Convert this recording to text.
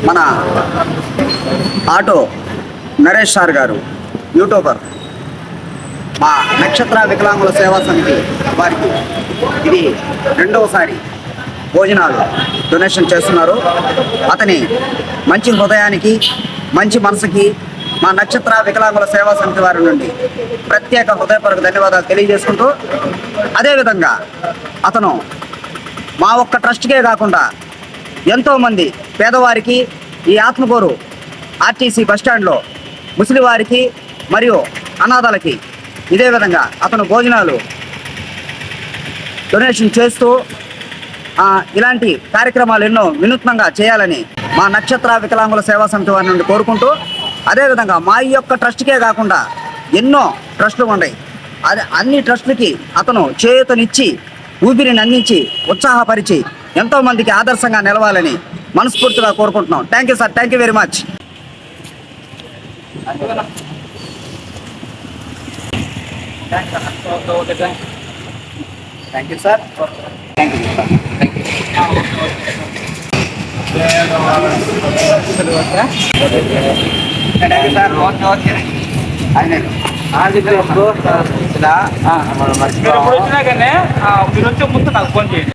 మన auto Naresh sir గారు YouTuber మా నక్షత్ర వికలాంగుల సేవా సమితి వారికి ఇది రెండవసారి భోజనాలు డొనేషన్ చేస్తున్నారు. అతని మంచి హృదయానికి మంచి మనసుకి మా నక్షత్ర వికలాంగుల సేవా సమితి వారి నుండి ప్రత్యేక హృదయపూర్వక ధన్యవాదాలు తెలియజేసుకుంటూ, అదేవిధంగా అతను మా ఒక్క ట్రస్ట్కే కాకుండా ఎంతోమంది పేదవారికి ఈ ఆత్మకూరు ఆర్టీసీ బస్టాండ్లో ముసలి వారికి మరియు అనాథలకి ఇదే విధంగా అతను భోజనాలు డొనేషన్ చేస్తూ ఇలాంటి కార్యక్రమాలు ఎన్నో వినూత్నంగా చేయాలని మా నక్షత్ర వికలాంగుల సేవా సమితి వారి నుండి కోరుకుంటూ, అదేవిధంగా మా ఈ యొక్క ట్రస్ట్కే కాకుండా ఎన్నో ట్రస్టులు ఉన్నాయి. అన్ని ట్రస్టులకి అతను చేయూతనిచ్చి ఊపిరిని అందించి ఉత్సాహపరిచి ఎంతోమందికి ఆదర్శంగా నిలవాలని మనస్ఫూర్తిగా కోరుకుంటున్నాం. Thank you sir, thank you very much. Thank you sir, thank you sir, thank you. మీరు వచ్చినా కానీ మీరు వచ్చే ముందు నాకు ఫోన్ చేయండి.